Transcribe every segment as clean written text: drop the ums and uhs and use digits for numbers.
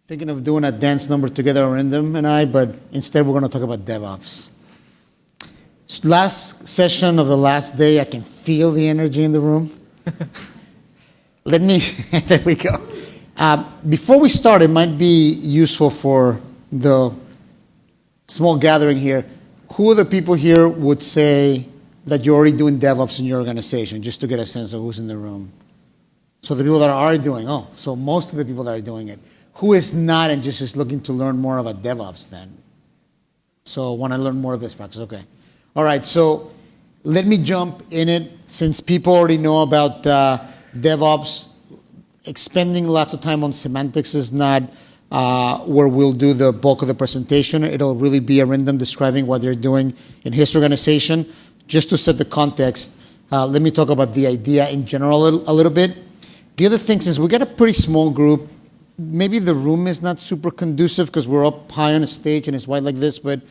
Thinking of doing a dance number together, Arindam and I, but instead we're going to talk about DevOps. Last session of the last day, I can feel the energy in the room. There we go. Before we start, it might be useful for the small gathering here. Who of the people here would say that you're already doing DevOps in your organization, just to get a sense of who's in the room? So the people that are already doing, so most of the people that are doing it. Who is not and just is looking to learn more about DevOps then? So want to learn more of best practice, okay. All right, so let me jump in it. Since people already know about DevOps, expending lots of time on semantics is not where we'll do the bulk of the presentation. It'll really be Arindam describing what they're doing in his organization. Just to set the context, let me talk about the idea in general a little bit. The other thing is we got a pretty small group. Maybe the room is not super conducive because we're up high on a stage and it's wide like this, but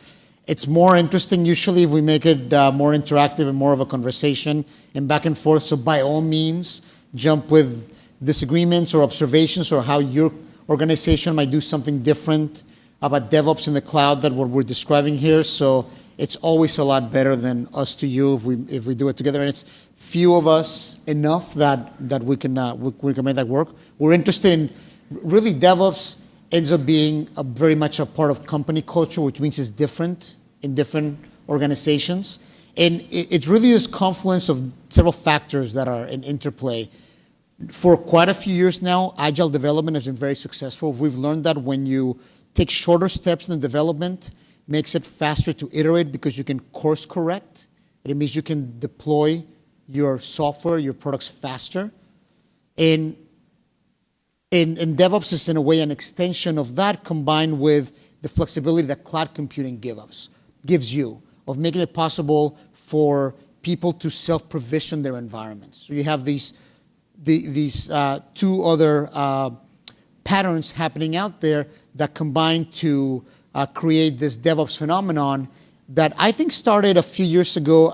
it's more interesting usually if we make it more interactive and more of a conversation and back and forth. So by all means, jump with disagreements or observations or how your organization might do something different about DevOps in the cloud than what we're describing here. So it's always a lot better than us to you if we do it together. And it's few of us enough that we can make that work. We're interested in really DevOps ends up being very much a part of company culture, which means it's different in different organizations. And it's really this confluence of several factors that are in interplay. For quite a few years now, Agile development has been very successful. We've learned that when you take shorter steps in the development, makes it faster to iterate because you can course correct. It means you can deploy your software, your products faster. And DevOps is in a way an extension of that combined with the flexibility that cloud computing gives you of making it possible for people to self-provision their environments. So you have these two other patterns happening out there that combine to create this DevOps phenomenon that I think started a few years ago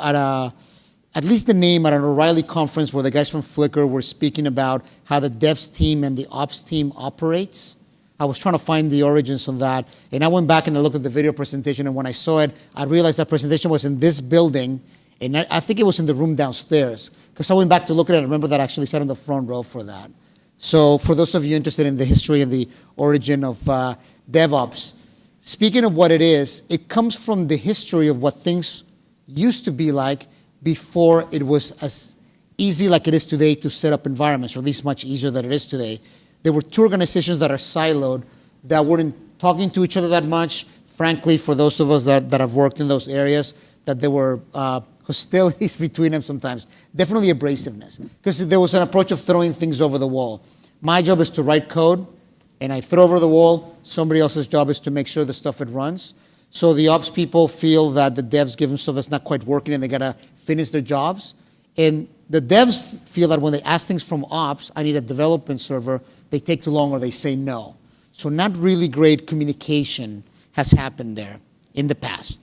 at least the name at an O'Reilly conference where the guys from Flickr were speaking about how the devs team and the ops team operates. I was trying to find the origins of that, and I went back and I looked at the video presentation, and when I saw it, I realized that presentation was in this building, and I think it was in the room downstairs, because I went back to look at it, and I remember that I actually sat in the front row for that. So for those of you interested in the history and the origin of DevOps, speaking of what it is, it comes from the history of what things used to be like before it was as easy like it is today to set up environments, or at least much easier than it is today. There were two organizations that are siloed that weren't talking to each other that much. Frankly, for those of us that have worked in those areas, that there were hostilities between them sometimes. Definitely abrasiveness, because there was an approach of throwing things over the wall. My job is to write code, and I throw over the wall. Somebody else's job is to make sure the stuff it runs. So the ops people feel that the devs give them stuff that's not quite working and they got to finish their jobs. And the devs feel that when they ask things from ops, I need a development server, they take too long or they say no. So not really great communication has happened there in the past.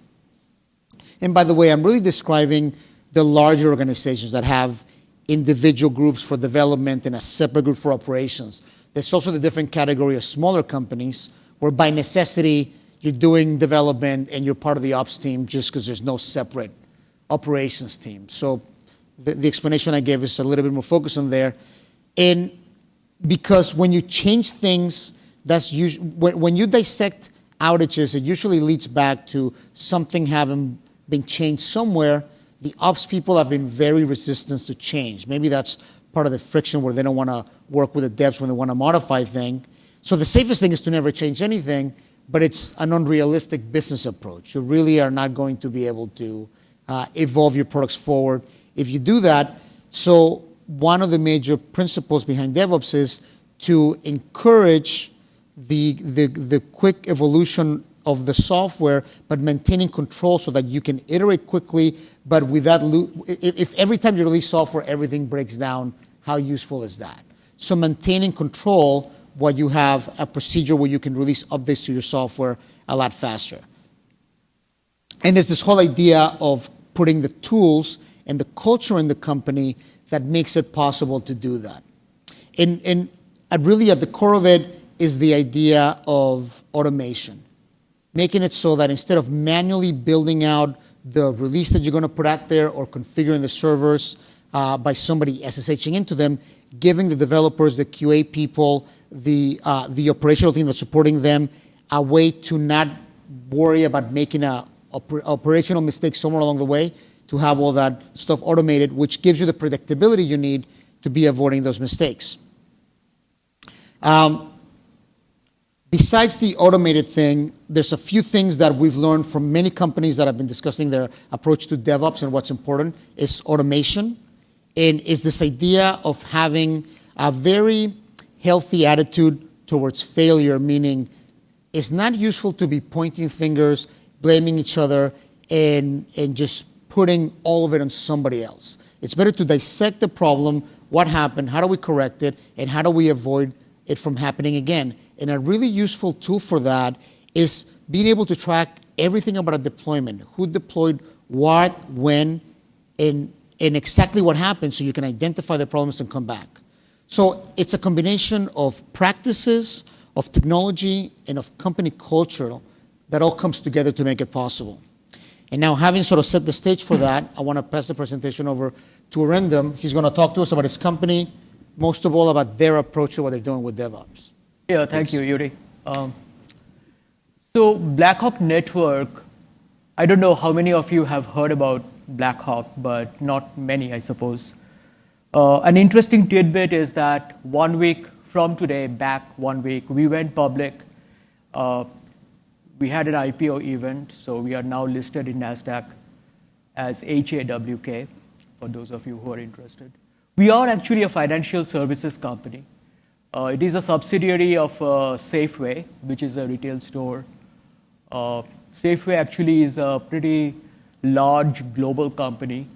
And by the way, I'm really describing the larger organizations that have individual groups for development and a separate group for operations. There's also the different category of smaller companies where by necessity, you're doing development and you're part of the ops team just because there's no separate operations team. So the explanation I gave is a little bit more focused on there. And because when you change things, that's when you dissect outages, it usually leads back to something having been changed somewhere. The ops people have been very resistant to change. Maybe that's part of the friction where they don't want to work with the devs when they want to modify things. So the safest thing is to never change anything, but it's an unrealistic business approach. You really are not going to be able to evolve your products forward if you do that. So one of the major principles behind DevOps is to encourage the quick evolution of the software, but maintaining control so that you can iterate quickly, but without, if every time you release software, everything breaks down, how useful is that? So maintaining control while you have a procedure where you can release updates to your software a lot faster. And there's this whole idea of putting the tools and the culture in the company that makes it possible to do that. And really at the core of it is the idea of automation, making it so that instead of manually building out the release that you're going to put out there or configuring the servers by somebody SSHing into them, giving the developers, the QA people, the operational team that's supporting them a way to not worry about making a operational mistake somewhere along the way, to have all that stuff automated, which gives you the predictability you need to be avoiding those mistakes. Besides the automated thing, there's a few things that we've learned from many companies that have been discussing their approach to DevOps, and what's important is automation. And is this idea of having a very healthy attitude towards failure, meaning it's not useful to be pointing fingers, blaming each other, and just putting all of it on somebody else. It's better to dissect the problem, what happened, how do we correct it, and how do we avoid it from happening again. And a really useful tool for that is being able to track everything about a deployment, who deployed what, when, and exactly what happened, so you can identify the problems and come back. So it's a combination of practices, of technology, and of company culture that all comes together to make it possible. And now, having sort of set the stage for that, I want to pass the presentation over to Arindam. He's going to talk to us about his company, most of all about their approach to what they're doing with DevOps. Yeah, thank you, Yuri. So Blackhawk Network, I don't know how many of you have heard about Blackhawk, but not many, I suppose. An interesting tidbit is that 1 week from today, back 1 week, we went public. We had an IPO event, so we are now listed in NASDAQ as HAWK, for those of you who are interested. We are actually a financial services company. It is a subsidiary of Safeway, which is a retail store. Safeway actually is a pretty large global company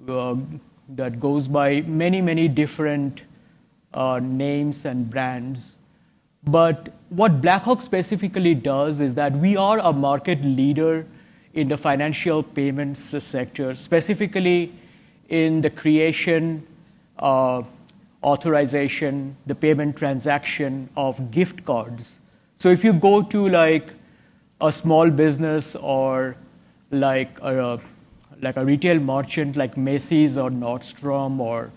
that goes by many, many different names and brands. But what Blackhawk specifically does is that we are a market leader in the financial payments sector, specifically in the creation, authorization, the payment transaction of gift cards. So if you go to like a small business or like a retail merchant like Macy's or Nordstrom or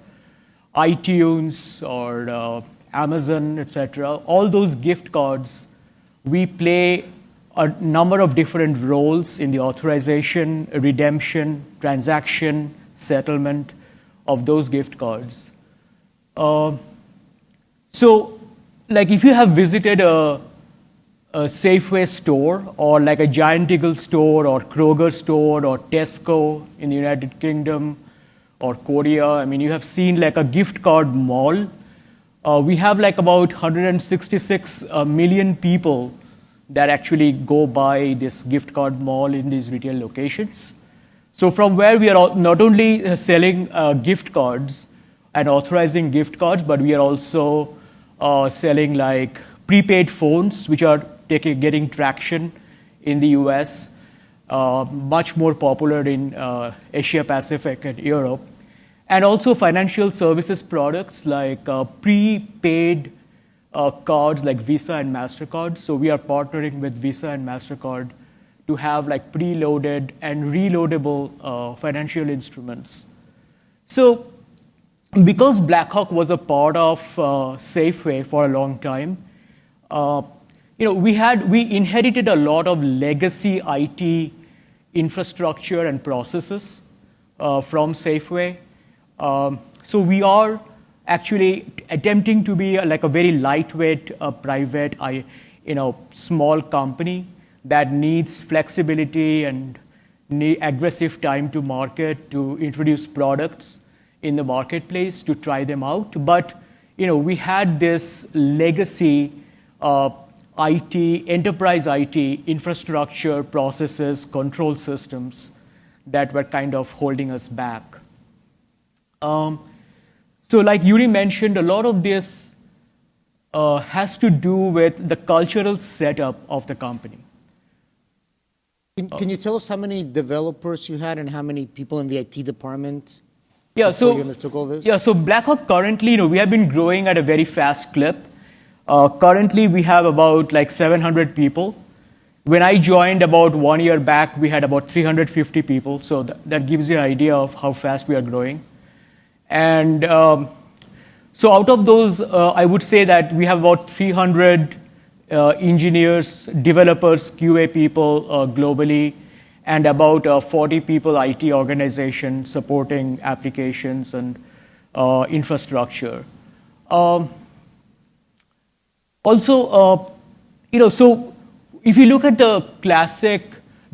iTunes or Amazon, etc., all those gift cards, we play a number of different roles in the authorization, redemption, transaction, settlement of those gift cards. So, like if you have visited a Safeway store or like a Giant Eagle store or Kroger store or Tesco in the United Kingdom or Korea, I mean, you have seen like a gift card mall. We have like about 166 million people that actually go by this gift card mall in these retail locations. So from where we are not only selling gift cards and authorizing gift cards, but we are also selling like prepaid phones, which are getting traction in the US, much more popular in Asia Pacific and Europe. And also financial services products like prepaid cards like Visa and MasterCard. So we are partnering with Visa and MasterCard to have like preloaded and reloadable financial instruments. So because Blackhawk was a part of Safeway for a long time, we inherited a lot of legacy IT infrastructure and processes from Safeway. So we are actually attempting to be like a very lightweight, private, small company that needs flexibility and aggressive time to market to introduce products in the marketplace to try them out. But we had this legacy IT, enterprise IT infrastructure, processes, control systems that were kind of holding us back. So like Yuri mentioned, a lot of this has to do with the cultural setup of the company. Can you tell us how many developers you had and how many people in the IT department before you undertook all this? Yeah, so Blackhawk currently, we have been growing at a very fast clip. Currently, we have about like 700 people. When I joined about 1 year back, we had about 350 people. So that gives you an idea of how fast we are growing. And so out of those, I would say that we have about 300 engineers, developers, QA people globally, and about 40 people IT organization supporting applications and infrastructure. Also, so if you look at the classic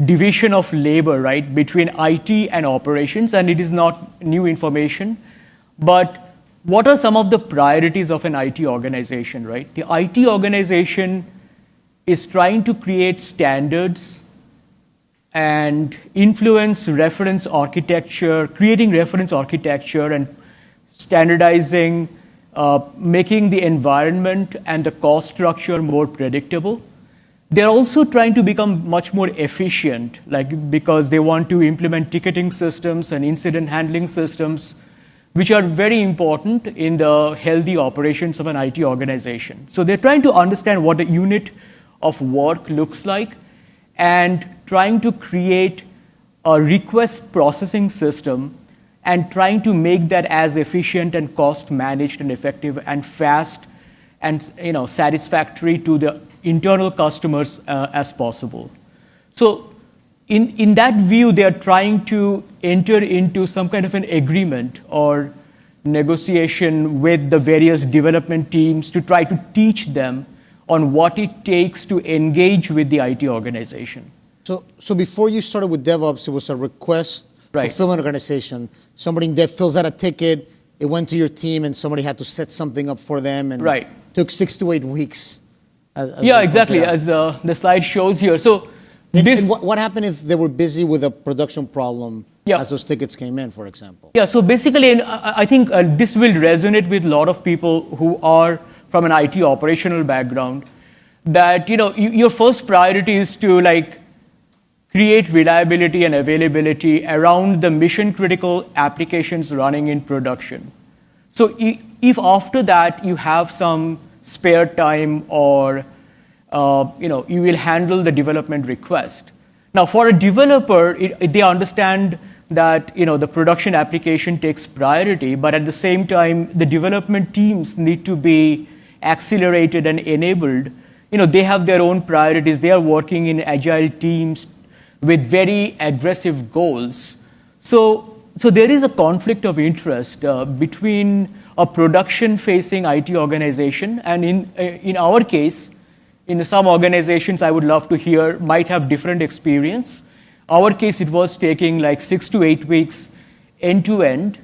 division of labor, right, between IT and operations, and it is not new information, but what are some of the priorities of an IT organization, right? The IT organization is trying to create standards and influence reference architecture, creating reference architecture and standardizing, making the environment and the cost structure more predictable. They're also trying to become much more efficient, like because they want to implement ticketing systems and incident handling systems, which are very important in the healthy operations of an IT organization. So they're trying to understand what a unit of work looks like and trying to create a request processing system and trying to make that as efficient and cost managed and effective and fast and satisfactory to the internal customers as possible. So in that view, they are trying to enter into some kind of an agreement or negotiation with the various development teams to try to teach them on what it takes to engage with the IT organization. So before you started with DevOps, it was a request fulfillment organization. Somebody in dev fills out a ticket, it went to your team, and somebody had to set something up for them, and it took 6 to 8 weeks. Yeah, exactly, as the slide shows here. So and what happened if they were busy with a production problem as those tickets came in, for example? Yeah, so basically, and I think this will resonate with a lot of people who are from an IT operational background, that your first priority is to create reliability and availability around the mission critical applications running in production. So if after that you have some spare time or you will handle the development request. Now for a developer, they understand that the production application takes priority, but at the same time the development teams need to be accelerated and enabled. They have their own priorities. They are working in agile teams with very aggressive goals. So there is a conflict of interest between a production-facing IT organization, and in our case, in some organizations I would love to hear might have different experience. Our case, it was taking 6 to 8 weeks end to end,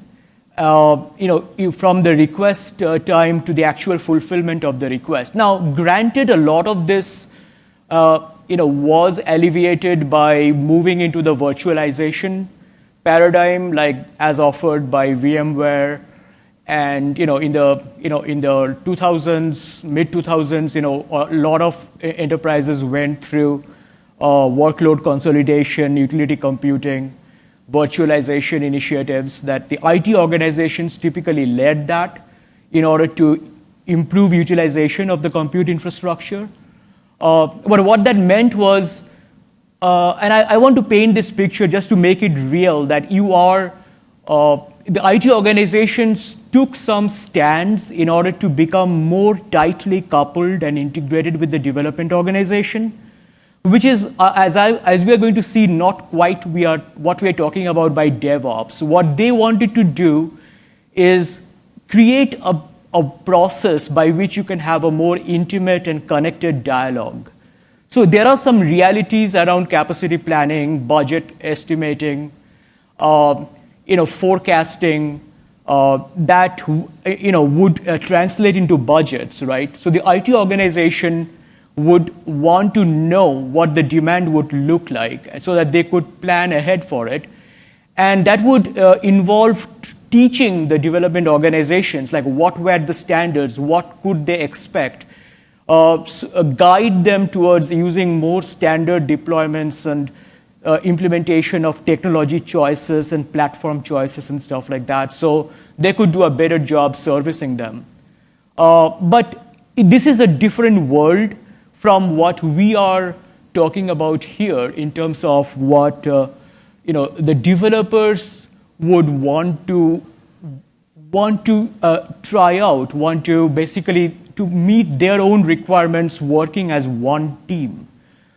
from the request time to the actual fulfillment of the request. Now, granted, a lot of this was alleviated by moving into the virtualization paradigm, as offered by VMware, and in the 2000s, mid 2000s, a lot of enterprises went through workload consolidation, utility computing, virtualization initiatives that the IT organizations typically led that in order to improve utilization of the compute infrastructure. But what that meant was, and I want to paint this picture just to make it real, that the IT organizations took some stands in order to become more tightly coupled and integrated with the development organization, which is, as we are going to see, not quite what we are talking about by DevOps. What they wanted to do is create a process by which you can have a more intimate and connected dialogue. So there are some realities around capacity planning, budget estimating, forecasting that would translate into budgets, right? So the IT organization would want to know what the demand would look like so that they could plan ahead for it. And that would involve teaching the development organizations, what were the standards, what could they expect, guide them towards using more standard deployments and implementation of technology choices and platform choices and stuff like that, so they could do a better job servicing them. But this is a different world from what we are talking about here in terms of what the developers would want to try out, want to basically to meet their own requirements working as one team.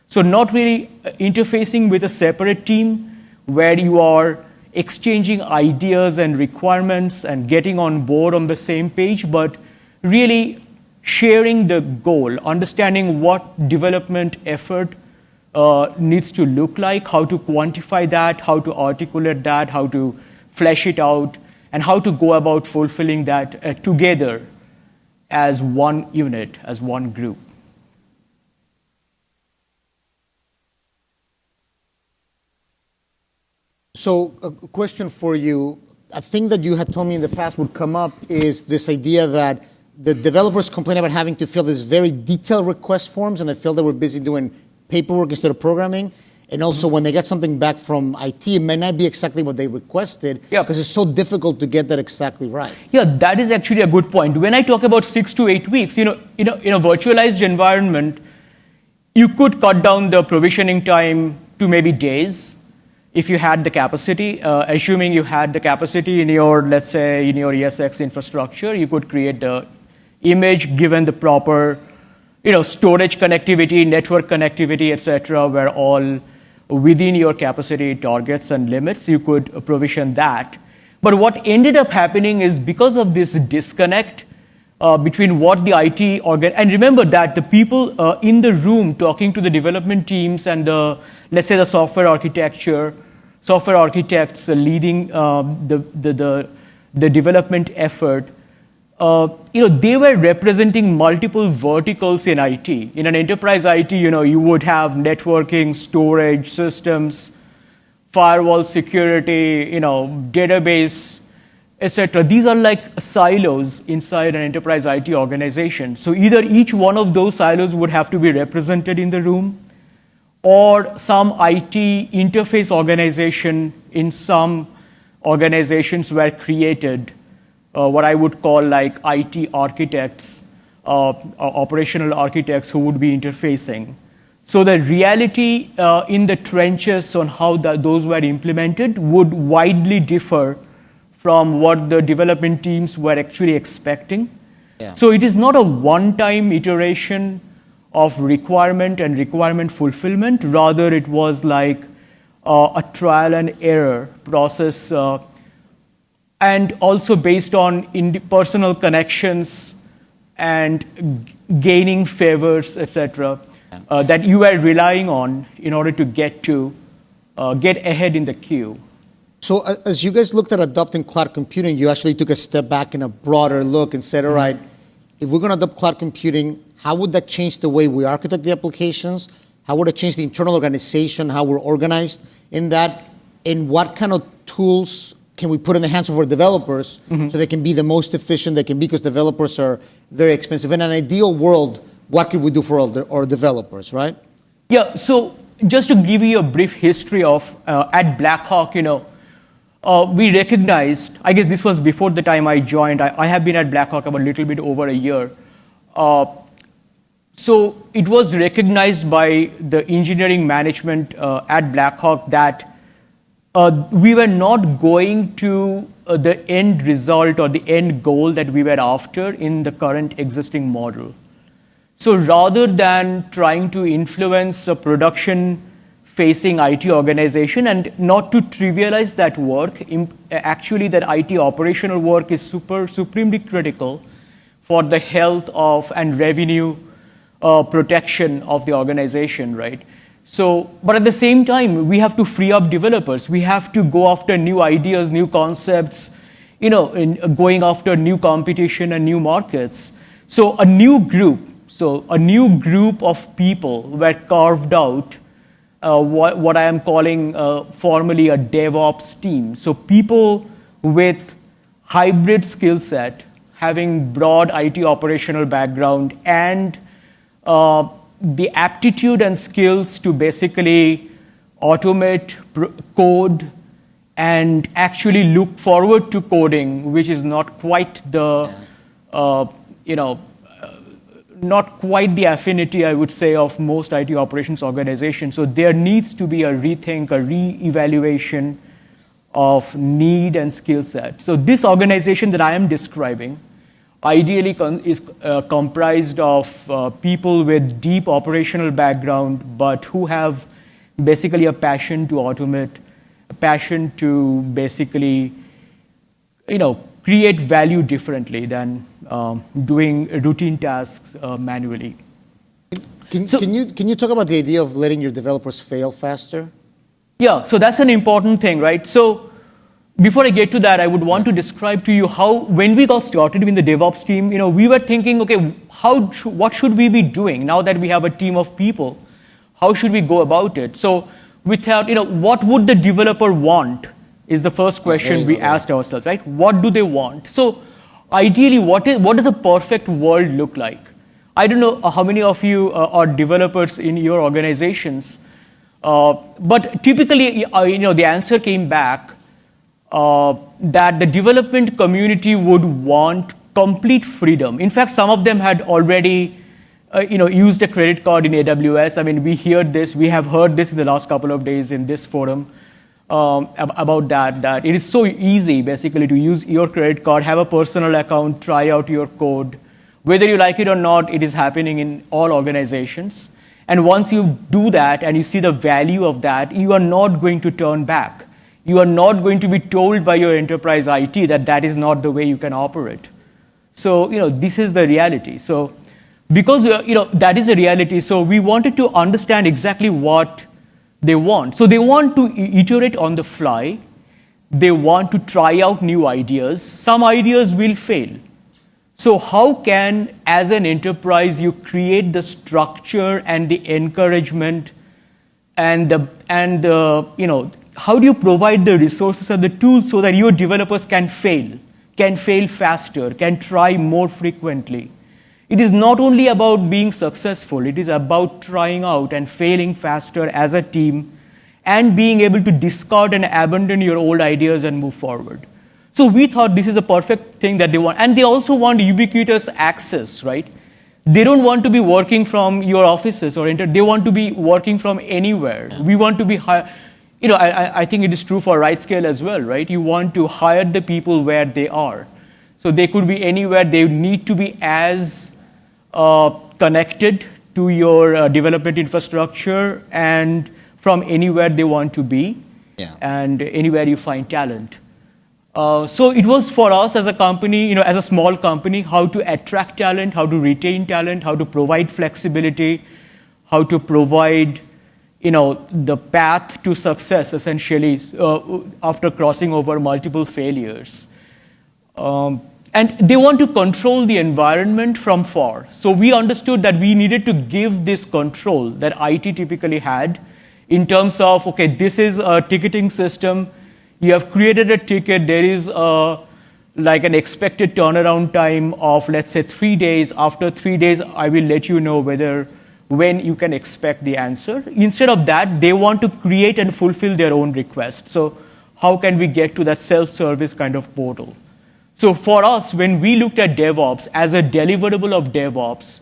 So not really interfacing with a separate team where you are exchanging ideas and requirements and getting on board on the same page, but really sharing the goal, understanding what development effort needs to look like, how to quantify that, how to articulate that, how to flesh it out, and how to go about fulfilling that together as one unit, as one group. So a question for you. A thing that you had told me in the past would come up is this idea that the developers complain about having to fill these very detailed request forms, and they feel they were busy doing paperwork instead of programming. And also when they get something back from IT, it may not be exactly what they requested because it's so difficult to get that exactly right. Yeah, that is actually a good point. When I talk about 6 to 8 weeks, in a virtualized environment, you could cut down the provisioning time to maybe days if you had the capacity. Assuming you had the capacity in your, let's say, in your ESX infrastructure, you could create the image given the proper storage connectivity, network connectivity, etc., where all within your capacity targets and limits, you could provision that. But what ended up happening is because of this disconnect between what the IT and remember that the people in the room talking to the development teams and let's say the software architects leading the development effort, they were representing multiple verticals in IT. In an enterprise IT, you would have networking, storage, systems, firewall security, database, etc. These are like silos inside an enterprise IT organization. So either each one of those silos would have to be represented in the room, or some IT interface organization in some organizations were created, what I would call like IT architects, operational architects who would be interfacing. So the reality in the trenches on how those were implemented would widely differ from what the development teams were actually expecting. Yeah. So it is not a one-time iteration of requirement and requirement fulfillment. Rather, it was like a trial and error process, and also based on personal connections and gaining favors, etc., that you were relying on in order to get ahead in the queue. So as you guys looked at adopting cloud computing, you actually took a step back and a broader look and said, all right, if we're going to adopt cloud computing, how would that change the way we architect the applications? How would it change the internal organization, how we're organized in that? And what kind of tools can we put in the hands of our developers so they can be the most efficient they can be, because developers are very expensive. In an ideal world, what could we do for our developers, right? Yeah, so just to give you a brief history of, at Blackhawk, we recognized, I guess this was before the time I joined. I have been at Blackhawk about a little bit over a year. So it was recognized by the engineering management at Blackhawk that we were not going to the end result or the end goal that we were after in the current existing model. So rather than trying to influence a production-facing IT organization, and not to trivialize that work, actually that IT operational work is supremely critical for the health of and revenue protection of the organization, right? So, but at the same time, we have to free up developers. We have to go after new ideas, new concepts, going after new competition and new markets. So a new group of people were carved out, what I am calling formally a DevOps team. So people with hybrid skill set, having broad IT operational background and the aptitude and skills to basically automate code and actually look forward to coding, which is not quite the not quite the affinity, I would say, of most IT operations organizations. So there needs to be a rethink, a re-evaluation of need and skill set. So this organization that I am describing ideally is comprised of people with deep operational background, but who have basically a passion to automate, a passion to basically, create value differently than doing routine tasks manually. Can you talk about the idea of letting your developers fail faster? Yeah, so that's an important thing, right? So before I get to that, I would want to describe to you how, when we got started in the DevOps team, we were thinking, okay, what should we be doing now that we have a team of people? How should we go about it? So we thought, what would the developer want is the first question we asked ourselves, right? What do they want? So ideally, what does a perfect world look like? I don't know how many of you are developers in your organizations, but typically, the answer came back that the development community would want complete freedom. In fact, some of them had already used a credit card in AWS. I mean, we have heard this in the last couple of days in this forum about that it is so easy basically to use your credit card, have a personal account, try out your code. Whether you like it or not, it is happening in all organizations. And once you do that and you see the value of that, you are not going to turn back. You are not going to be told by your enterprise IT that is not the way you can operate. So, this is the reality. So, because, that is a reality, so we wanted to understand exactly what they want. So they want to iterate on the fly. They want to try out new ideas. Some ideas will fail. So how can, as an enterprise, you create the structure and the encouragement and how do you provide the resources and the tools so that your developers can fail faster, can try more frequently? It is not only about being successful, it is about trying out and failing faster as a team and being able to discard and abandon your old ideas and move forward. So we thought this is a perfect thing that they want. And they also want ubiquitous access, right? They don't want to be working from your offices they want to be working from anywhere. We want to be I think it is true for RightScale as well, right? You want to hire the people where they are. So they could be anywhere. They need to be as connected to your development infrastructure and from anywhere they want to be and anywhere you find talent. So it was for us as a company, as a small company, how to attract talent, how to retain talent, how to provide flexibility, how to provide, the path to success, essentially, after crossing over multiple failures. And they want to control the environment from far. So we understood that we needed to give this control that IT typically had in terms of, okay, this is a ticketing system. You have created a ticket. There is like an expected turnaround time of, let's say, 3 days. After 3 days, I will let you know when you can expect the answer. Instead of that, they want to create and fulfill their own request. So how can we get to that self-service kind of portal? So for us, when we looked at DevOps as a deliverable of DevOps,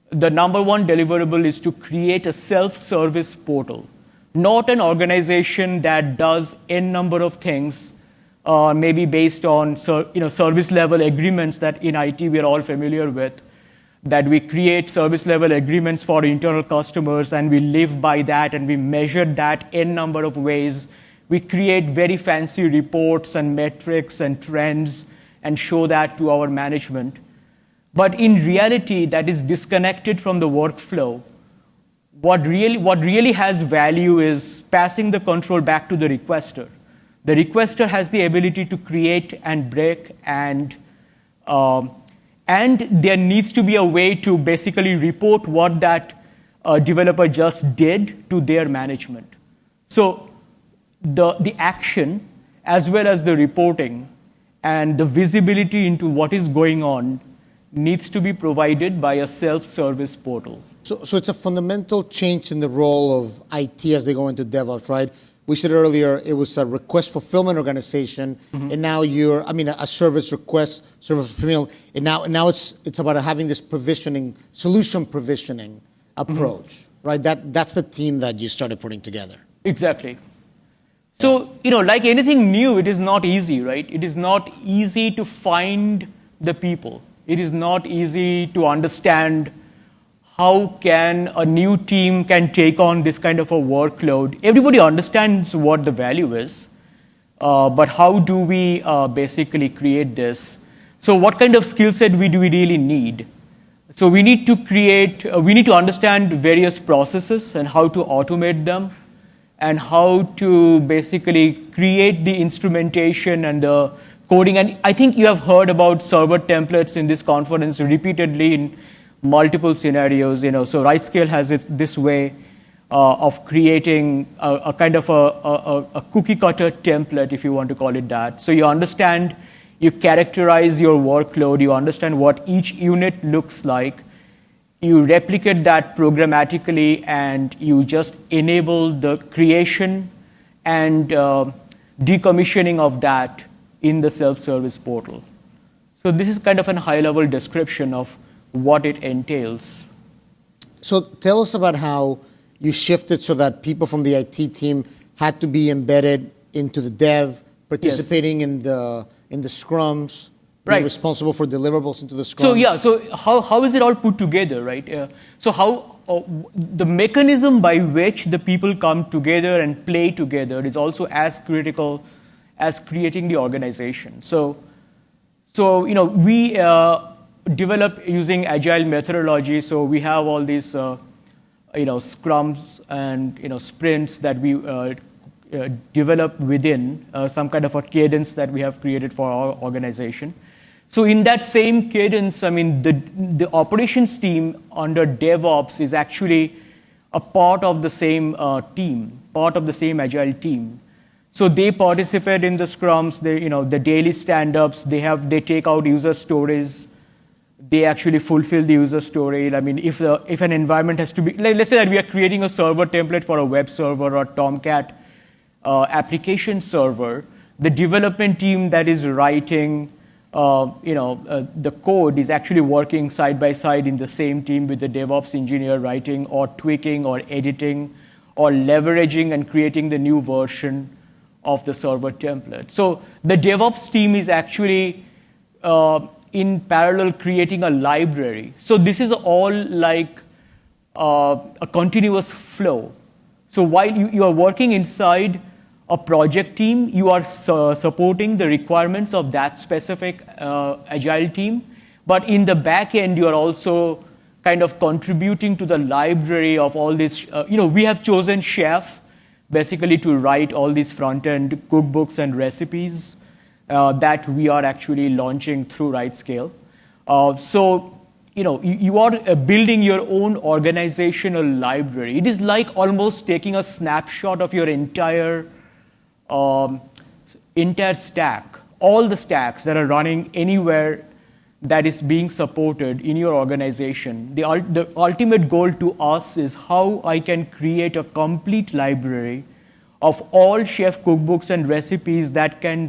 the number one deliverable is to create a self-service portal, not an organization that does n number of things, maybe based on service level agreements that in IT we are all familiar with, that we create service level agreements for internal customers and we live by that and we measure that n number of ways. We create very fancy reports and metrics and trends and show that to our management. But in reality, that is disconnected from the workflow. What really has value is passing the control back to the requester. The requester has the ability to create and break, and there needs to be a way to basically report what that developer just did to their management. So the action, as well as the reporting and the visibility into what is going on, needs to be provided by a self-service portal. So it's a fundamental change in the role of IT as they go into DevOps, right? we said earlier it was a request fulfillment organization, and now a service request, service fulfillment, and now it's about having this provisioning, solution provisioning approach, right? That's the team that you started putting together. Exactly. So, like anything new, it is not easy, right? It is not easy to find the people. It is not easy to understand how can a new team can take on this kind of a workload. Everybody understands what the value is, but how do we basically create this? So what kind of skill set do we really need? So we need to we need to understand various processes and how to automate them, and how to basically create the instrumentation and the coding. And I think you have heard about server templates in this conference repeatedly in multiple scenarios. So RightScale has this way of creating a kind of a cookie cutter template, if you want to call it that. So you understand, you characterize your workload, you understand what each unit looks like, you replicate that programmatically, and you just enable the creation and decommissioning of that in the self-service portal. So this is kind of a high-level description of what it entails. So tell us about how you shifted so that people from the IT team had to be embedded into the dev, participating in the scrums, being responsible for deliverables into the scrums. So how is it all put together, right? So how the mechanism by which the people come together and play together is also as critical as creating the organization. So we develop using agile methodology. So we have all these scrums and sprints that we develop within some kind of a cadence that we have created for our organization. So in that same cadence, the operations team under DevOps is actually a part of the same team, part of the same agile team. So they participate in the scrums, the daily stand-ups, they take out user stories, they actually fulfill the user story. If an environment has to be, let's say that we are creating a server template for a web server or Tomcat application server, the development team that is writing the code is actually working side by side in the same team with the DevOps engineer writing or tweaking or editing or leveraging and creating the new version of the server template. So the DevOps team is actually in parallel creating a library. So this is all like a continuous flow. So while you are working inside a project team, you are supporting the requirements of that specific agile team. But in the back end, you are also kind of contributing to the library of all this. We have chosen Chef basically to write all these front-end cookbooks and recipes that we are actually launching through RightScale. You are building your own organizational library. It is like almost taking a snapshot of your entire stack, all the stacks that are running anywhere that is being supported in your organization. The ultimate goal to us is how I can create a complete library of all chef cookbooks and recipes that can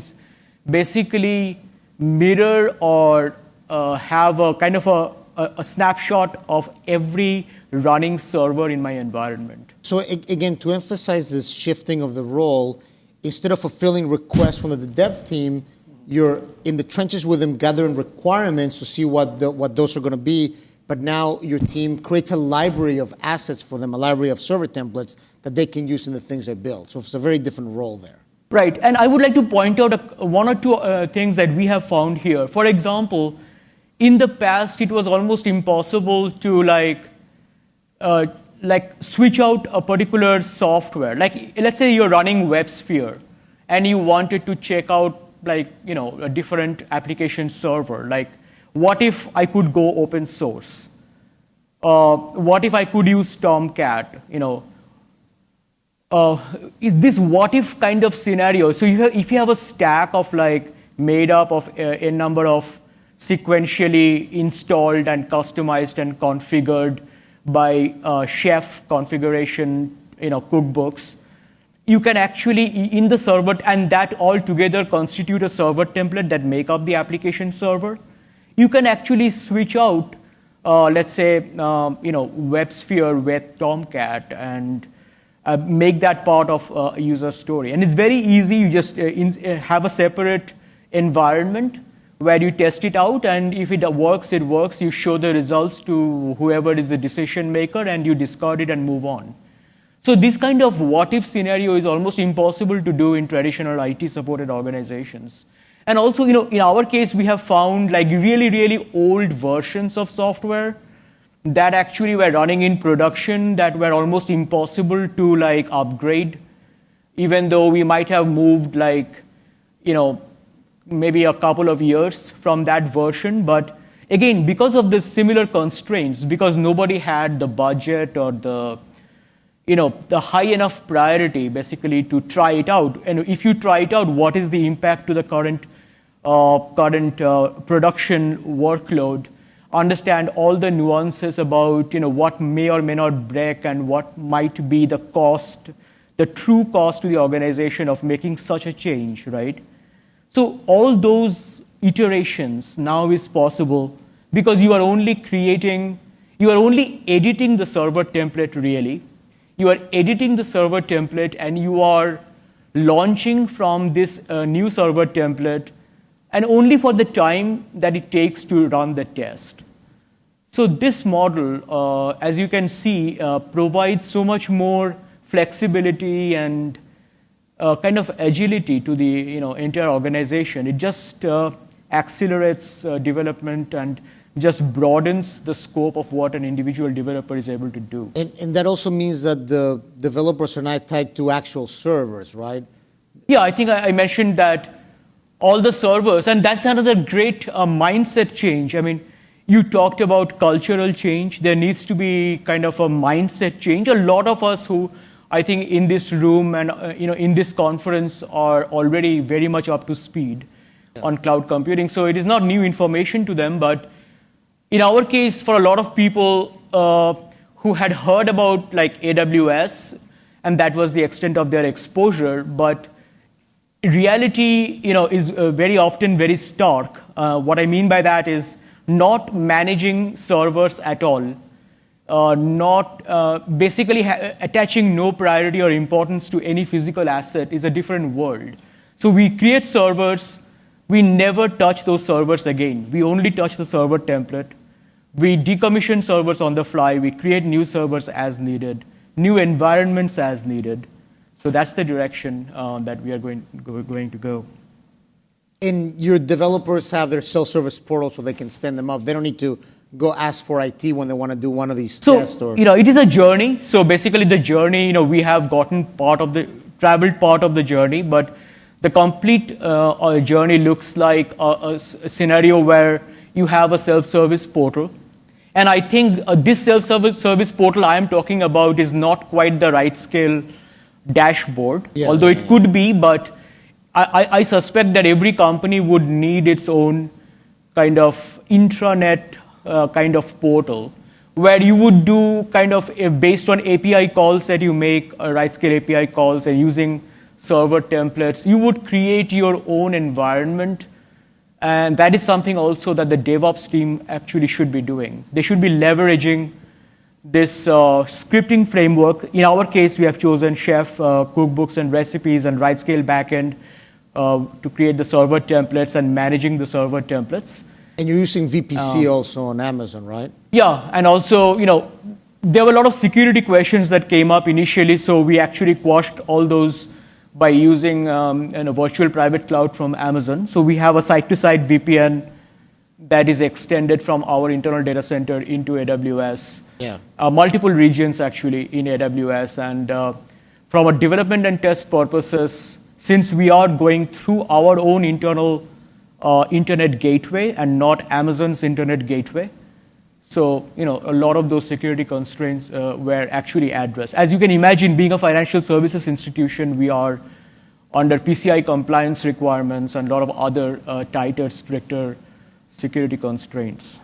basically mirror or have a kind of a snapshot of every running server in my environment. So again, to emphasize this shifting of the role, instead of fulfilling requests from the dev team, you're in the trenches with them gathering requirements to see what those are going to be. But now your team creates a library of assets for them, a library of server templates that they can use in the things they build. So it's a very different role there. Right. And I would like to point out one or two things that we have found here. For example, in the past, it was almost impossible to switch out a particular software. Like, let's say you're running WebSphere and you wanted to check out a different application server. Like, what if I could go open source? What if I could use Tomcat? Is this what if kind of scenario? So if you have a stack of made up of a number of sequentially installed and customized and configured by chef configuration, cookbooks, you can actually, in the server, and that all together constitute a server template that make up the application server. You can actually switch out, let's say, WebSphere with Tomcat and make that part of a user story. And it's very easy. You just have a separate environment where you test it out, and if it works, it works. You show the results to whoever is the decision maker, and you discard it and move on. So this kind of what-if scenario is almost impossible to do in traditional IT-supported organizations. And also, in our case, we have found like really, really old versions of software that actually were running in production that were almost impossible to like upgrade, even though we might have moved like, maybe a couple of years from that version. But again, because of the similar constraints, because nobody had the budget or the high enough priority basically to try it out. And if you try it out, what is the impact to the current production workload? Understand all the nuances about what may or may not break and what might be the cost, the true cost to the organization of making such a change, right? So all those iterations now is possible because you are only editing the server template really. You are editing the server template and you are launching from this new server template and only for the time that it takes to run the test. So this model, as you can see, provides so much more flexibility and kind of agility to the entire organization. It just accelerates development and just broadens the scope of what an individual developer is able to do. And that also means that the developers are not tied to actual servers, right? Yeah, I think I mentioned that all the servers, and that's another great mindset change. I mean, you talked about cultural change. There needs to be kind of a mindset change. A lot of us who, I think, in this room and in this conference are already very much up to speed on cloud computing. So it is not new information to them, but in our case, for a lot of people who had heard about like AWS, and that was the extent of their exposure, but reality, is very often very stark. What I mean by that is not managing servers at all, basically attaching no priority or importance to any physical asset is a different world. So we create servers. We never touch those servers again. We only touch the server template. We decommission servers on the fly. We create new servers as needed, new environments as needed. So that's the direction that we are going to go. And your developers have their self-service portal so they can stand them up. They don't need to go ask for IT when they want to do one of these tests? Or it is a journey. So basically the journey, we have gotten traveled part of the journey, but the complete journey looks like a scenario where you have a self-service portal. And I think this self-service portal I am talking about is not quite the RightScale dashboard, although it could be, but I suspect that every company would need its own kind of intranet kind of portal where you would do kind of based on API calls that you make, RightScale API calls and using server templates, you would create your own environment. And that is something also that the DevOps team actually should be doing. They should be leveraging this scripting framework. In our case, we have chosen Chef, cookbooks and recipes and RightScale backend to create the server templates and managing the server templates. And you're using VPC also on Amazon, right? Yeah, and also, there were a lot of security questions that came up initially, so we actually quashed all those by using a virtual private cloud from Amazon. So we have a site-to-site VPN that is extended from our internal data center into AWS. Multiple regions actually in AWS. And from a development and test purposes, since we are going through our own internal internet gateway and not Amazon's internet gateway, so a lot of those security constraints were actually addressed. As you can imagine, being a financial services institution, we are under PCI compliance requirements and a lot of other tighter, stricter security constraints.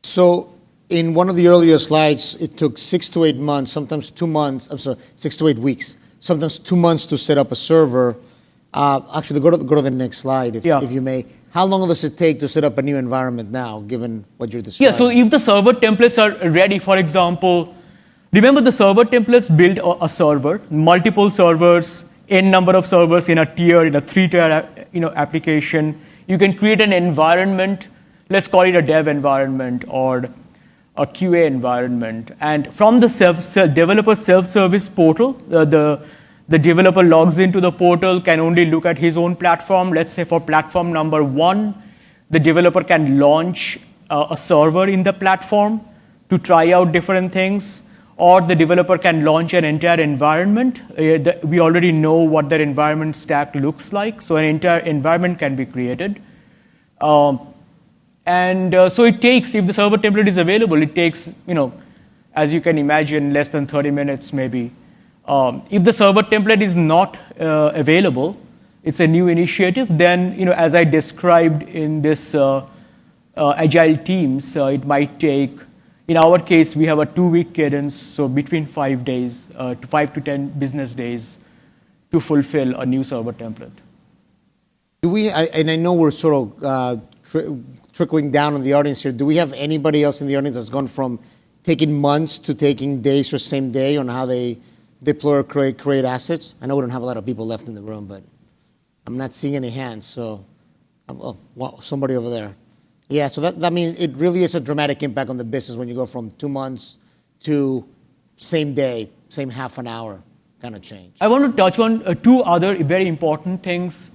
So in one of the earlier slides, it took 6 to 8 months, sometimes 2 months, 6 to 8 weeks. sometimes 2 months to set up a server. Actually, go to the next slide, if you may. How long does it take to set up a new environment now, given what you're describing? Yeah, so if the server templates are ready, for example, remember the server templates build a server, multiple servers, n number of servers in a tier, in a 3-tier application. You can create an environment, let's call it a dev environment or a QA environment. And from the developer self-service portal, the developer logs into the portal, can only look at his own platform. Let's say for platform number 1, the developer can launch a server in the platform to try out different things, or the developer can launch an entire environment. We already know what their environment stack looks like, so an entire environment can be created. So it takes, if the server template is available, it takes, as you can imagine, less than 30 minutes maybe. If the server template is not available, it's a new initiative, then, as I described in this agile teams, it might take, in our case, we have a 2-week cadence, so between 5 days, 5 to 10 business days to fulfill a new server template. And I know we're sort of trickling down on the audience here. Do we have anybody else in the audience that's gone from taking months to taking days or same day on how they deploy or create assets? I know we don't have a lot of people left in the room, but I'm not seeing any hands. So, wow, somebody over there. Yeah, so that means it really is a dramatic impact on the business when you go from 2 months to same day, same half an hour kind of change. I want to touch on 2 other very important things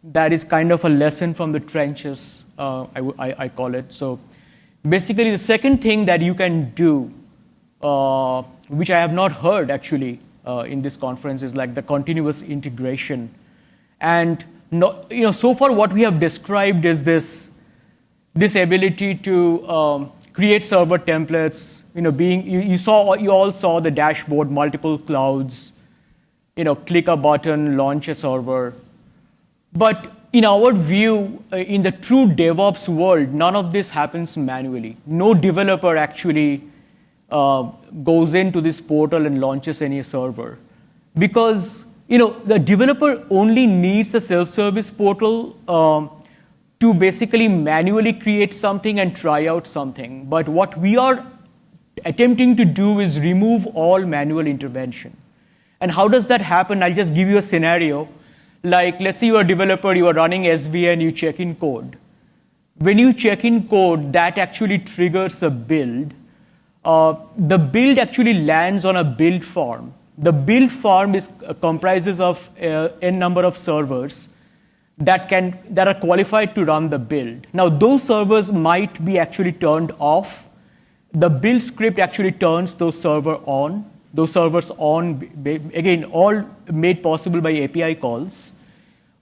that is kind of a lesson from the trenches, I call it. So basically, the second thing that you can do, which I have not heard actually in this conference, is like the continuous integration. And so far what we have described is this ability to create server templates. You all saw the dashboard, multiple clouds. Click a button, launch a server. But in our view, in the true DevOps world, none of this happens manually. No developer actually goes into this portal and launches any server. Because the developer only needs the self-service portal to basically manually create something and try out something. But what we are attempting to do is remove all manual intervention. And how does that happen? I'll just give you a scenario. Like, let's say you're a developer, you are running SVN, you check in code. When you check in code, that actually triggers a build. The build actually lands on a build farm. The build farm comprises of n number of servers that are qualified to run the build. Now, those servers might be actually turned off. The build script actually turns those servers on, again, all made possible by API calls.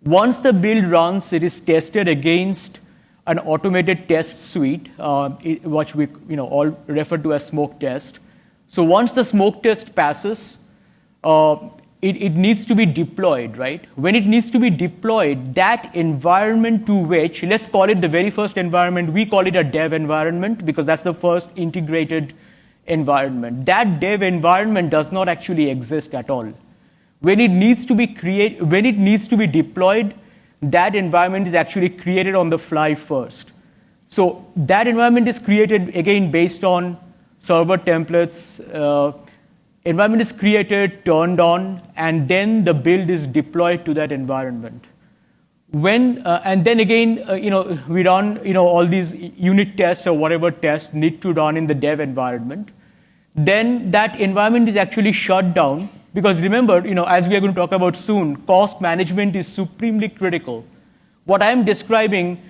Once the build runs, it is tested against an automated test suite, which we all refer to as smoke test. So once the smoke test passes, it needs to be deployed, right? When it needs to be deployed, that environment to which, let's call it the very first environment, we call it a dev environment because that's the first integrated environment. That dev environment does not actually exist at all. When it needs to be deployed, that environment is actually created on the fly first. So that environment is created, again, based on server templates. Environment is created, turned on, and then the build is deployed to that environment. And then again, we run, all these unit tests or whatever tests need to run in the dev environment. Then that environment is actually shut down because remember, as we are going to talk about soon, cost management is supremely critical. What I am describing,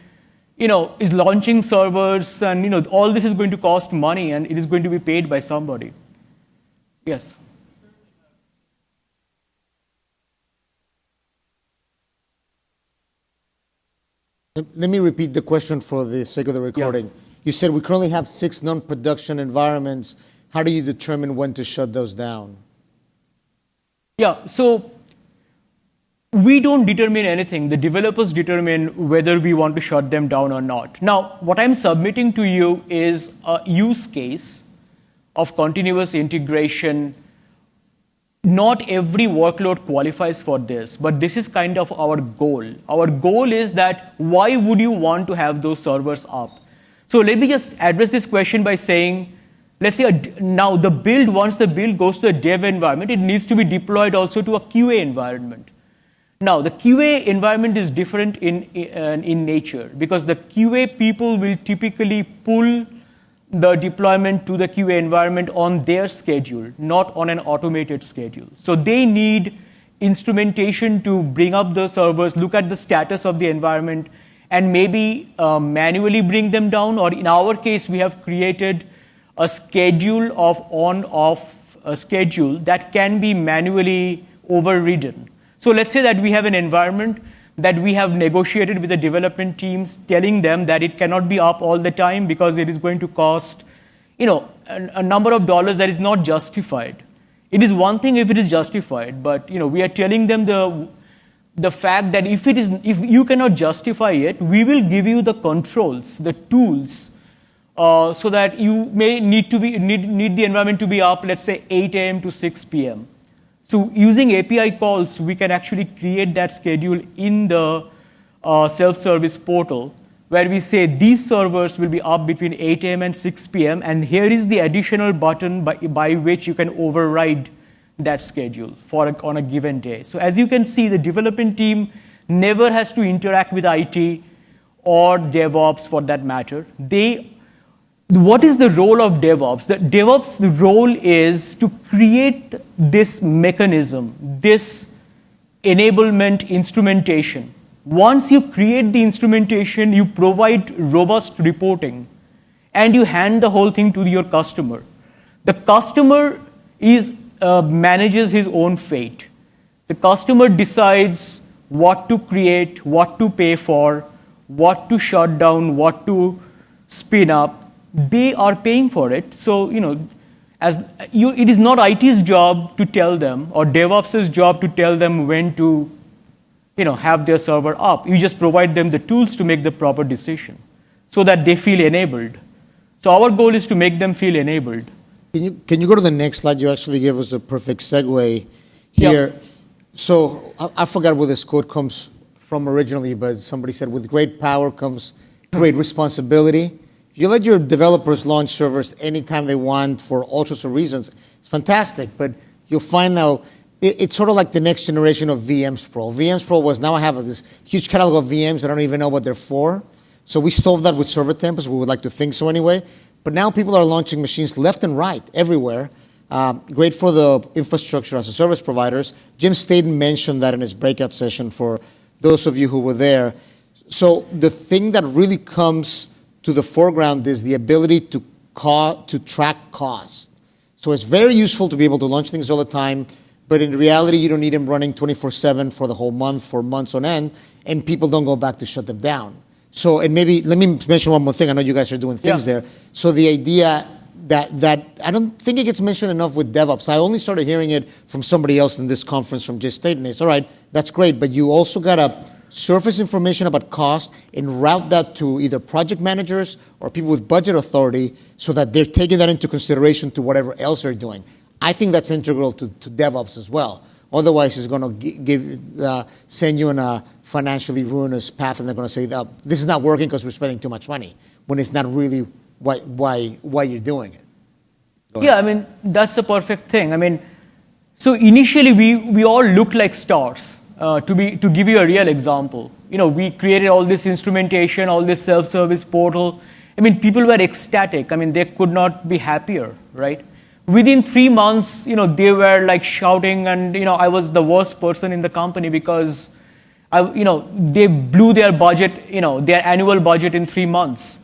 is launching servers and, all this is going to cost money and it is going to be paid by somebody. Yes. Let me repeat the question for the sake of the recording. Yeah. You said we currently have 6 non-production environments. How do you determine when to shut those down? Yeah, so we don't determine anything. The developers determine whether we want to shut them down or not. Now, what I'm submitting to you is a use case of continuous integration not every workload qualifies for this, but this is kind of our goal. Our goal is that why would you want to have those servers up? So let me just address this question by saying, let's say now once the build goes to a dev environment, it needs to be deployed also to a QA environment. Now, the QA environment is different in nature because the QA people will typically pull the deployment to the QA environment on their schedule, not on an automated schedule. So they need instrumentation to bring up the servers, look at the status of the environment, and maybe manually bring them down. Or in our case, we have created a schedule of on-off schedule that can be manually overridden. So let's say that we have an environment that we have negotiated with the development teams, telling them that it cannot be up all the time because it is going to cost, a number of dollars that is not justified. It is one thing if it is justified, but we are telling them the fact that if you cannot justify it, we will give you the controls, the tools, so that you may need the environment to be up, let's say 8 a.m. to 6 p.m. So using API calls, we can actually create that schedule in the self-service portal where we say these servers will be up between 8 a.m. and 6 p.m. and here is the additional button by which you can override that schedule on a given day. So as you can see, the development team never has to interact with IT or DevOps for that matter. What is the role of DevOps? The DevOps role is to create this mechanism, this enablement instrumentation. Once you create the instrumentation, you provide robust reporting, and you hand the whole thing to your customer. The customer manages his own fate. The customer decides what to create, what to pay for, what to shut down, what to spin up. They are paying for it. So, it is not IT's job to tell them or DevOps' job to tell them when to, have their server up. You just provide them the tools to make the proper decision so that they feel enabled. So our goal is to make them feel enabled. Can you go to the next slide? You actually gave us the perfect segue here. Yep. So I forgot where this quote comes from originally, but somebody said, with great power comes great responsibility. You let your developers launch servers anytime they want for all sorts of reasons. It's fantastic, but you'll find now it's sort of like the next generation of VM sprawl. VM sprawl was now I have this huge catalog of VMs. I don't even know what they're for. So we solved that with server templates. We would like to think so anyway. But now people are launching machines left and right, everywhere. Great for the infrastructure as a service providers. Jim Staten mentioned that in his breakout session for those of you who were there. So the thing that really comes to the foreground is the ability to track cost. So it's very useful to be able to launch things all the time, but in reality, you don't need them running 24/7 for the whole month, for months on end, and people don't go back to shut them down. So, and maybe, let me mention one more thing. I know you guys are doing things there. So the idea that I don't think it gets mentioned enough with DevOps. I only started hearing it from somebody else in this conference from Jim Staten. It's all right, that's great, but you also got to surface information about cost and route that to either project managers or people with budget authority so that they're taking that into consideration to whatever else they're doing. I think that's integral to DevOps as well. Otherwise, it's going to send you on a financially ruinous path, and they're going to say, this is not working because we're spending too much money, when it's not really why you're doing it. Yeah, I mean, that's the perfect thing. I mean, so initially we all looked like stars. To give you a real example, we created all this instrumentation, all this self-service portal. I mean, people were ecstatic. I mean, they could not be happier, right? Within 3 months, they were like shouting, and I was the worst person in the company because, they blew their budget, their annual budget in 3 months.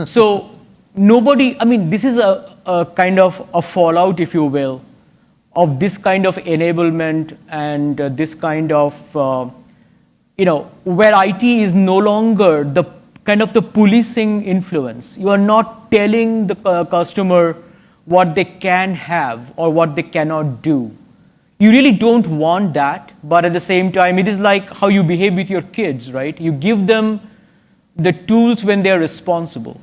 So nobody. I mean, this is a kind of a fallout, if you will, of this kind of enablement and this kind of, where IT is no longer the kind of the policing influence. You are not telling the customer what they can have or what they cannot do. You really don't want that, but at the same time, it is like how you behave with your kids, right? You give them the tools when they're responsible.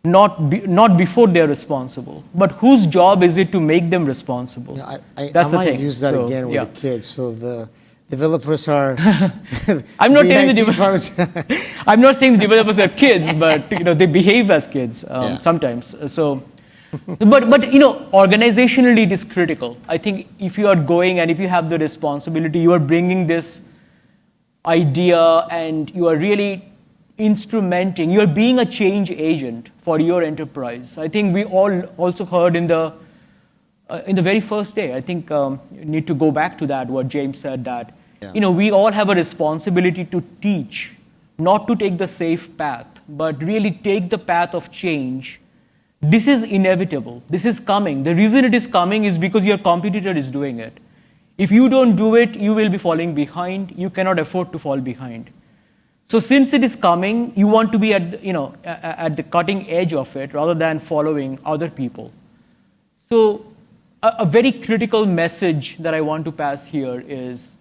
not before they're responsible. But whose job is it to make them responsible? That's the thing. I might use that again with the kids. So the developers are. I'm not saying I'm not saying the developers are kids, but they behave as kids sometimes. So, but organizationally it is critical. I think if you are going and if you have the responsibility, you are bringing this idea and you are really instrumenting. You are being a change agent for your enterprise. I think we all also heard in the very first day. I think you need to go back to that. What James said that we all have a responsibility to teach, not to take the safe path, but really take the path of change. This is inevitable. This is coming. The reason it is coming is because your competitor is doing it. If you don't do it, you will be falling behind. You cannot afford to fall behind. So since it is coming, you want to be at the cutting edge of it rather than following other people. So a very critical message that I want to pass here is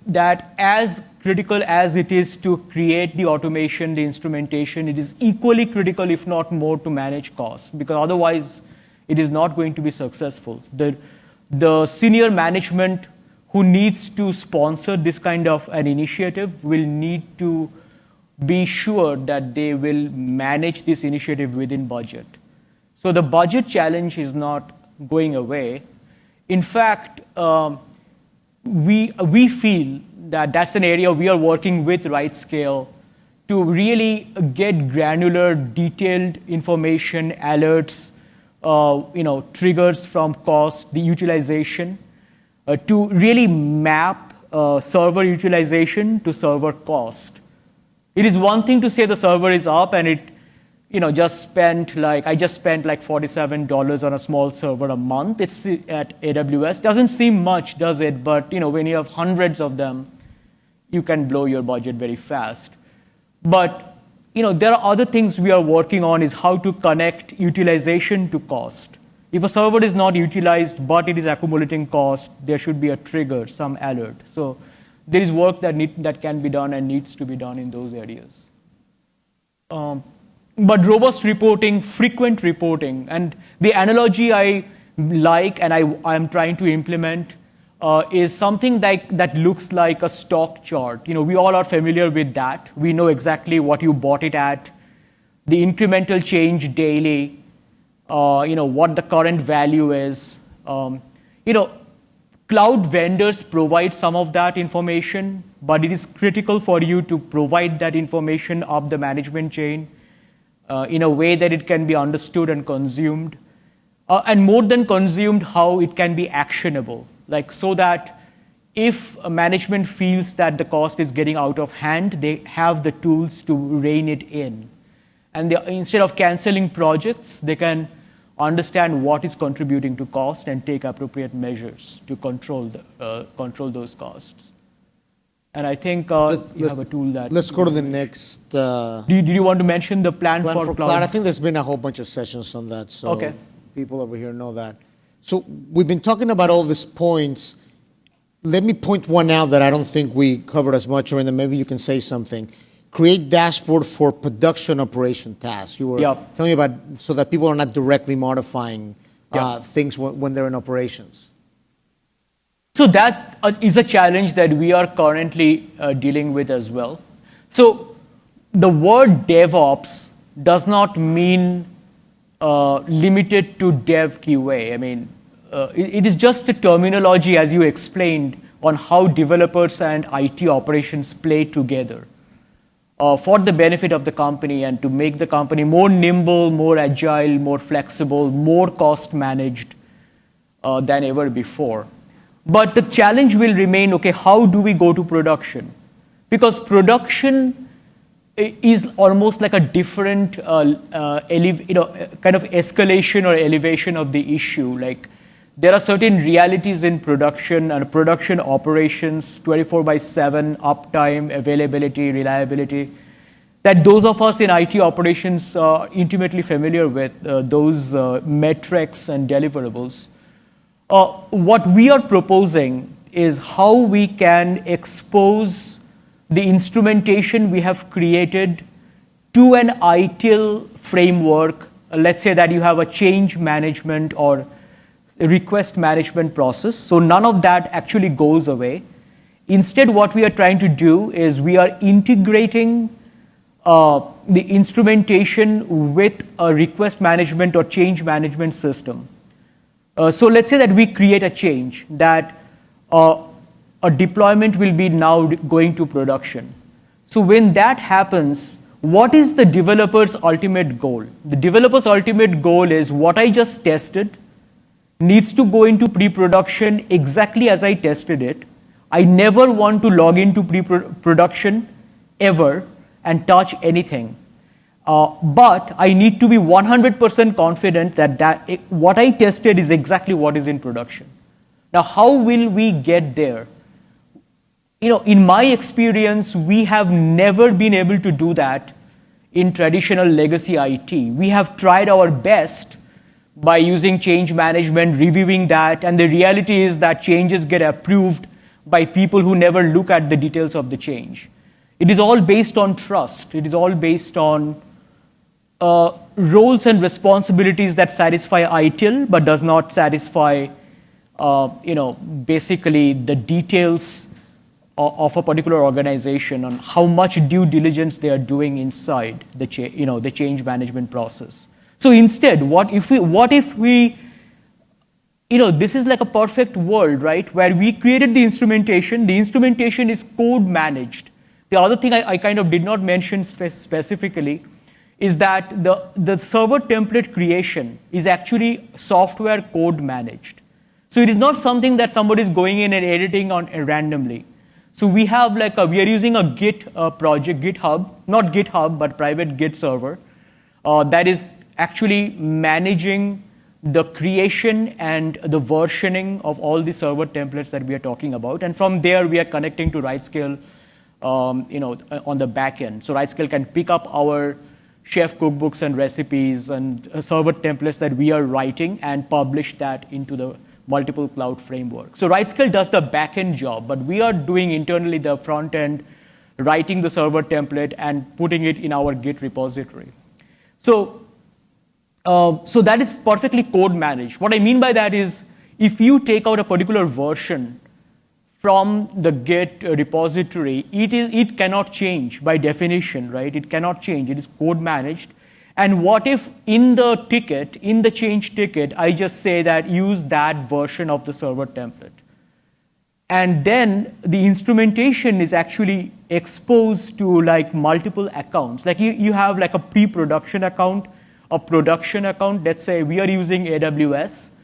that as critical as it is to create the automation, the instrumentation, it is equally critical, if not more, to manage costs, because otherwise it is not going to be successful. The senior management who needs to sponsor this kind of an initiative will need to be sure that they will manage this initiative within budget. So the budget challenge is not going away. In fact, we feel that that's an area we are working with RightScale to really get granular, detailed information, alerts, triggers from cost, the utilization, to really map server utilization to server cost. It is one thing to say the server is up and it I just spent like $47 on a small server a month. It's at AWS. Doesn't seem much, does it? But when you have hundreds of them, you can blow your budget very fast. But there are other things we are working on, is how to connect utilization to cost. If a server is not utilized but it is accumulating cost, there should be a trigger, some alert. So there is work that can be done and needs to be done in those areas. But robust reporting, frequent reporting, and the analogy I like and I am trying to implement is something that looks like a stock chart. We all are familiar with that. We know exactly what you bought it at, the incremental change daily, what the current value is. Cloud vendors provide some of that information, but it is critical for you to provide that information up the management chain in a way that it can be understood and consumed. And more than consumed, how it can be actionable. So that if management feels that the cost is getting out of hand, they have the tools to rein it in. And instead of canceling projects, they can understand what is contributing to cost and take appropriate measures to control those costs. And I think you have a tool that... Let's go to the next... Did you want to mention the plan for cloud? I think there's been a whole bunch of sessions on that, so people over here know that. So we've been talking about all these points. Let me point one out that I don't think we covered as much, or then maybe you can say something. Create dashboard for production operation tasks. You were telling me about, so that people are not directly modifying things when they're in operations. So that is a challenge that we are currently dealing with as well. So the word DevOps does not mean limited to dev QA. I mean, it is just a terminology, as you explained, on how developers and IT operations play together for the benefit of the company and to make the company more nimble, more agile, more flexible, more cost managed than ever before. But the challenge will remain, how do we go to production? Because production is almost like a different kind of escalation or elevation of the issue. Like, there are certain realities in production and production operations, 24/7, uptime, availability, reliability, that those of us in IT operations are intimately familiar with, those metrics and deliverables. What we are proposing is how we can expose the instrumentation we have created to an ITIL framework. Let's say that you have a change management or a request management process. So none of that actually goes away. Instead, what we are trying to do is we are integrating the instrumentation with a request management or change management system. So let's say that we create a change that a deployment will be now going to production. So when that happens, what is the developer's ultimate goal? The developer's ultimate goal is what I just tested needs to go into pre-production exactly as I tested it. I never want to log into pre-production ever and touch anything. But I need to be 100% confident that what I tested is exactly what is in production. Now, how will we get there? In my experience, we have never been able to do that in traditional legacy IT. We have tried our best by using change management, reviewing that, and the reality is that changes get approved by people who never look at the details of the change. It is all based on trust. It is all based on roles and responsibilities that satisfy ITIL but does not satisfy, basically the details of a particular organization on how much due diligence they are doing inside the change management process. So instead, what if we this is like a perfect world, right, where we created the instrumentation. The instrumentation is code managed. The other thing I kind of did not mention specifically is that the server template creation is actually software code managed. So it is not something that somebody is going in and editing on randomly. So we have we are using a Git project, GitHub, not GitHub, but private Git server that is actually managing the creation and the versioning of all the server templates that we are talking about. And from there, we are connecting to RightScale, on the back end. So RightScale can pick up our chef cookbooks and recipes and server templates that we are writing and publish that into the multiple cloud framework. So RightScale does the back end job, but we are doing internally the front end, writing the server template and putting it in our Git repository. So that is perfectly code managed. What I mean by that is if you take out a particular version from the Git repository, it cannot change by definition, right? It cannot change. It is code managed. And what if in the ticket, in the change ticket, I just say that use that version of the server template? And then the instrumentation is actually exposed to multiple accounts. You have a pre-production account, a production account. Let's say we are using AWS.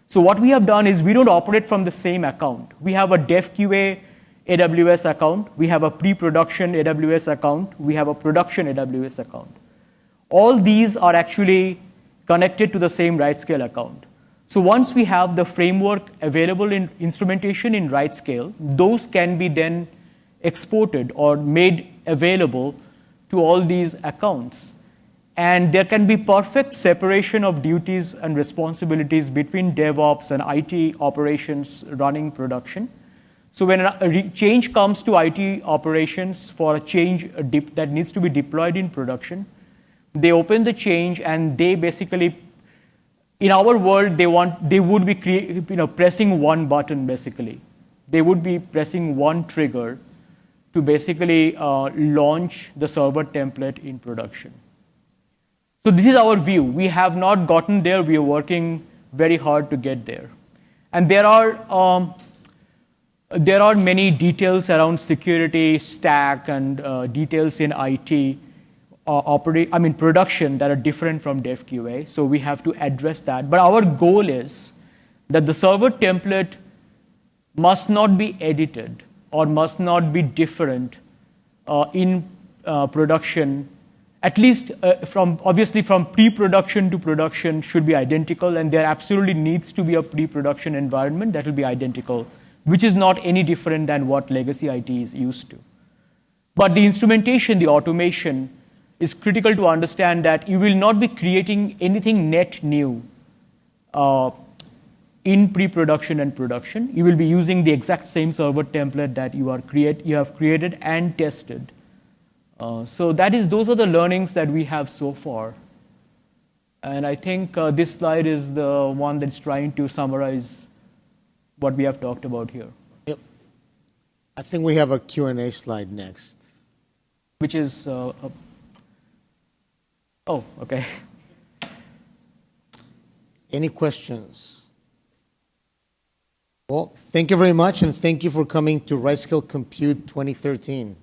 So what we have done is we don't operate from the same account. We have a DevQA AWS account. We have a pre-production AWS account. We have a production AWS account. All these are actually connected to the same RightScale account. So once we have the framework available in instrumentation in RightScale, those can be then exported or made available to all these accounts. And there can be perfect separation of duties and responsibilities between DevOps and IT operations running production. So when a change comes to IT operations for a change that needs to be deployed in production, they open the change and they basically, in our world, they would be pressing one button basically. They would be pressing one trigger to basically launch the server template in production. So this is our view. We have not gotten there. We are working very hard to get there. And there are many details around security stack and details in IT production that are different from DevQA. So we have to address that. But our goal is that the server template must not be edited or must not be different in production. At least obviously from pre-production to production should be identical, and there absolutely needs to be a pre-production environment that will be identical, which is not any different than what legacy IT is used to. But the instrumentation, the automation, is critical to understand that you will not be creating anything net new in pre-production and production. You will be using the exact same server template that you have created and tested So those are the learnings that we have so far. And I think this slide is the one that's trying to summarize what we have talked about here. Yep. I think we have a Q&A slide next. Which is, oh, okay. Any questions? Well, thank you very much, and thank you for coming to RightScale Compute 2013.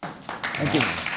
Thank you.